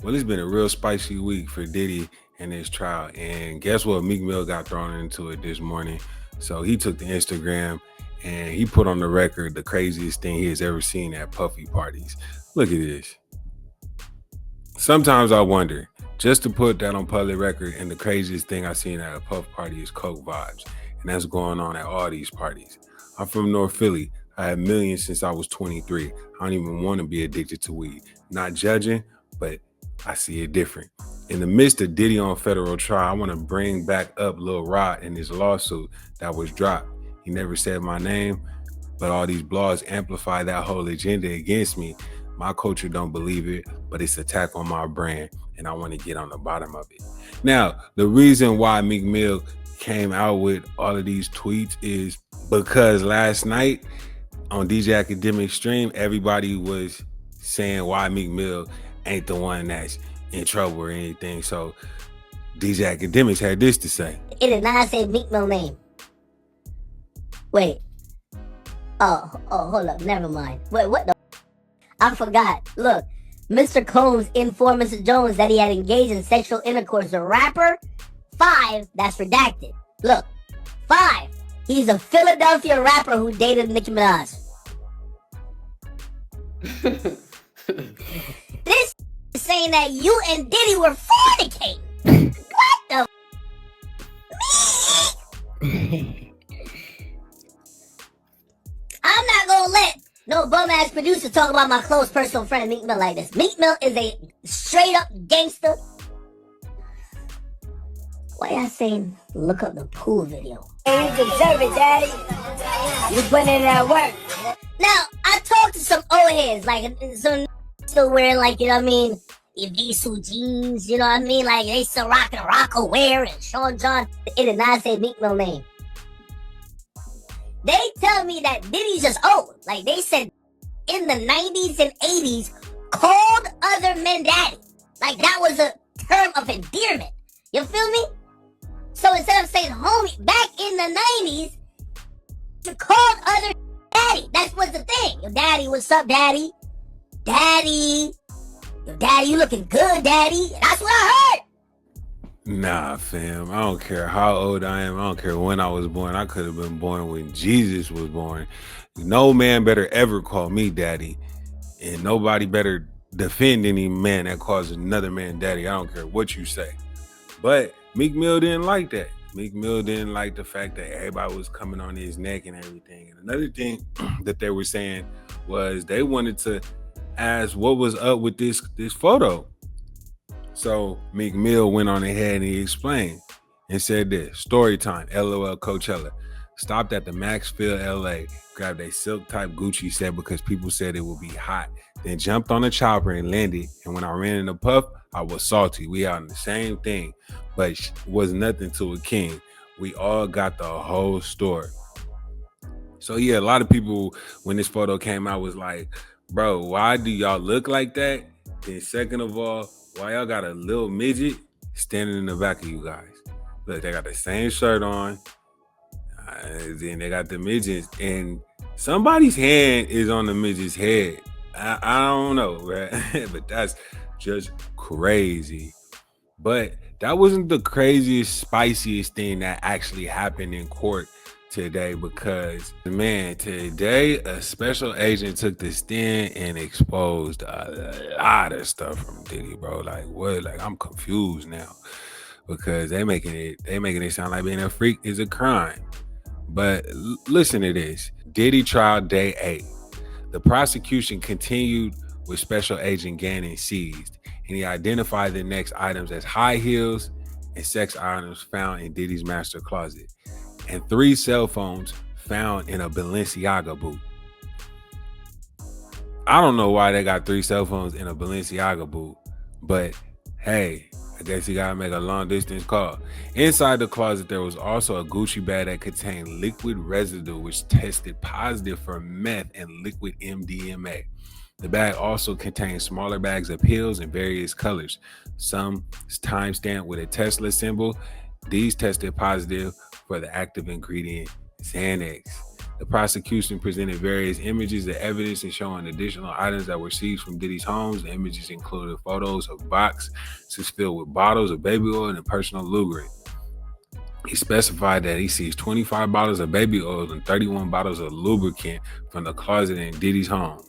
Well, it's been a real spicy week for Diddy and his trial. And guess what? Meek Mill got thrown into it this morning. So he took to Instagram and he put on the record the craziest thing he has ever seen at Puffy parties. Look at this. Sometimes I wonder, just to put that on public record, and the craziest thing I seen at a Puff party is Coke vibes. And that's going on at all these parties. I'm from North Philly. I had millions since I was 23. I don't even want to be addicted to weed. Not judging, but I see it different. In the midst of Diddy on federal trial, I want to bring back up Lil Rod and his lawsuit that was dropped. He never said my name, but all these blogs amplify that whole agenda against me. My culture don't believe it, but it's attack on my brand, and I want to get on the bottom of it. Now, the reason why Meek Mill came out with all of these tweets is because last night on DJ Akademiks stream, everybody was saying why Meek Mill ain't the one that's in trouble or anything. So DJ Akademiks had this to say. It did not say Meek Mill name. Wait. Oh, hold up. Never mind. Wait, what the? I forgot. Look, Mr. Combs informed Mr. Jones that he had engaged in sexual intercourse with a rapper. 5, that's redacted. Look, 5, he's a Philadelphia rapper who dated Nicki Minaj. This is saying that you and Diddy were fornicating. What the? I'm not gonna let no bum-ass producer talk about my close personal friend Meek Mill like this. Meek Mill is a straight-up gangster. Why y'all saying look up the pool video? Hey, you deserve it, daddy. You put in that work. Now, I talked to some old heads, like some still wearing, like, you know what I mean, Evisu jeans, you know what I mean? Like, they still rocking Rockaware and Sean John. It did not say Meek Mill name. They tell me that Diddy's just old. Like, they said in the 90s and 80s, called other men daddy. Like, that was a term of endearment. You feel me? So instead of saying homie, back in the 90s, you called other daddy. That was the thing. Yo, daddy, what's up, daddy? Daddy. Yo, daddy, you looking good, daddy. That's what I heard. Nah, fam. I don't care how old I am. I don't care when I was born. I could have been born when Jesus was born. No man better ever call me daddy. And nobody better defend any man that calls another man daddy. I don't care what you say. But Meek Mill didn't like that. Meek Mill didn't like the fact that everybody was coming on his neck and everything. And another thing that they were saying was they wanted to ask what was up with this photo. So Meek Mill went on ahead and he explained and said this: story time, LOL Coachella. Stopped at the Maxfield, LA, grabbed a silk type Gucci set because people said it would be hot. Then jumped on a chopper and landed. And when I ran in the Puff, I was salty. We out in the same thing, but was nothing to a king. We all got the whole story. So yeah, a lot of people when this photo came out was like, bro, why do y'all look like that? Then second of all, why y'all got a little midget standing in the back of you guys? Look, they got the same shirt on. Then they got the midgets, and somebody's hand is on the midget's head. I don't know, right? But that's just crazy. But that wasn't the craziest, spiciest thing that actually happened in court today, because man, today a special agent took the stand and exposed a lot of stuff from Diddy, bro. Like what? Like I'm confused now because they making it sound like being a freak is a crime. But listen to this: Diddy trial day 8. The prosecution continued with Special Agent Gannon seized, and he identified the next items as high heels and sex items found in Diddy's master closet, and 3 cell phones found in a Balenciaga boot. I don't know why they got 3 cell phones in a Balenciaga boot, but hey, I guess you gotta make a long distance call. Inside the closet, there was also a Gucci bag that contained liquid residue, which tested positive for meth and liquid MDMA. The bag also contained smaller bags of pills in various colors. Some timestamped with a Tesla symbol. These tested positive for the active ingredient Xanax. The prosecution presented various images of evidence and showing additional items that were seized from Diddy's homes. The images included photos of boxes filled with bottles of baby oil and personal lubricant. He specified that he seized 25 bottles of baby oil and 31 bottles of lubricant from the closet in Diddy's home.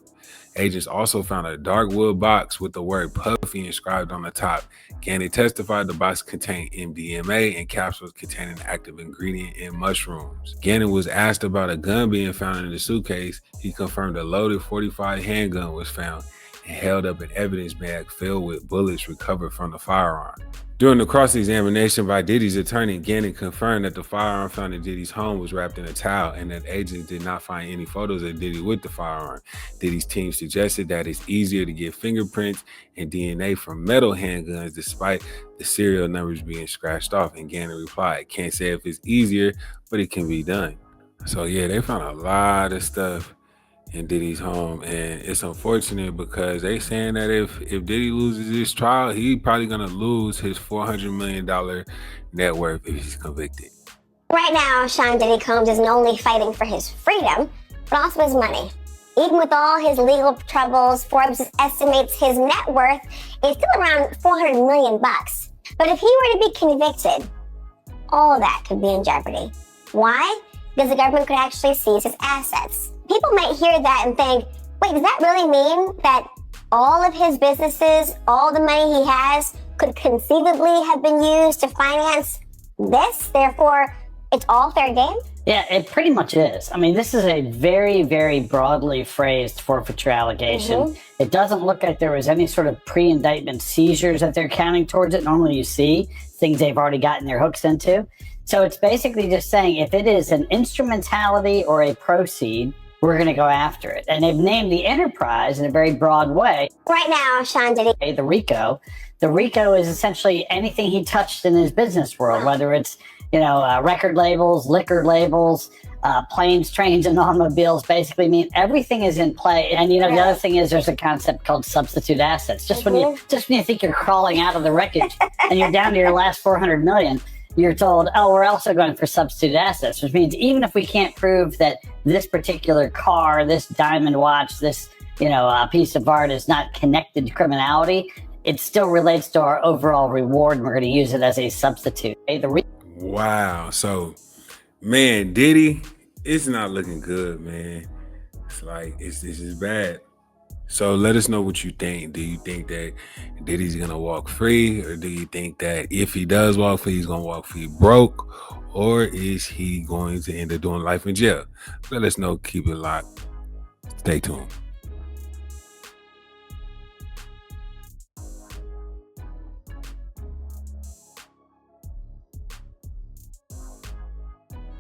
Agents also found a dark wood box with the word Puffy inscribed on the top. Gannon testified the box contained MDMA and capsules containing an active ingredient in mushrooms. Gannon was asked about a gun being found in the suitcase. He confirmed a loaded .45 handgun was found and held up an evidence bag filled with bullets recovered from the firearm. During the cross-examination by Diddy's attorney, Gannon confirmed that the firearm found in Diddy's home was wrapped in a towel and that agents did not find any photos of Diddy with the firearm. Diddy's team suggested that it's easier to get fingerprints and DNA from metal handguns despite the serial numbers being scratched off, and Gannon replied, "Can't say if it's easier, but it can be done." So yeah, they found a lot of stuff in Diddy's home, and it's unfortunate because they saying that if Diddy loses this trial, he probably gonna lose his $400 million net worth if he's convicted. Right now, Sean Diddy Combs isn't only fighting for his freedom, but also his money. Even with all his legal troubles, Forbes estimates his net worth is still around $400 million. But if he were to be convicted, all of that could be in jeopardy. Why? Because the government could actually seize his assets. People might hear that and think, wait, does that really mean that all of his businesses, all the money he has, could conceivably have been used to finance this? Therefore, it's all fair game? Yeah, it pretty much is. I mean, this is a very, very broadly phrased forfeiture allegation. It doesn't look like there was any sort of pre-indictment seizures that they're counting towards it. Normally you see things they've already gotten their hooks into. So it's basically just saying if it is an instrumentality or a proceed, we're going to go after it. And they've named the enterprise in a very broad way. Right now, Sean Diddy. The RICO. The RICO is essentially anything he touched in his business world, whether it's, record labels, liquor labels, planes, trains, and automobiles. Basically mean everything is in play. And, the other thing is there's a concept called substitute assets. Just when you think you're crawling out of the wreckage and you're down to your last 400 million, you're told, oh, we're also going for substitute assets, which means even if we can't prove that this particular car, this diamond watch, this, piece of art is not connected to criminality, it still relates to our overall reward, and we're going to use it as a substitute. Wow. So, man, Diddy, it's not looking good, man. It's like, this is bad. So let us know what you think. Do you think that Diddy's going to walk free? Or do you think that if he does walk free, he's going to walk free broke? Or is he going to end up doing life in jail? Let us know. Keep it locked. Stay tuned.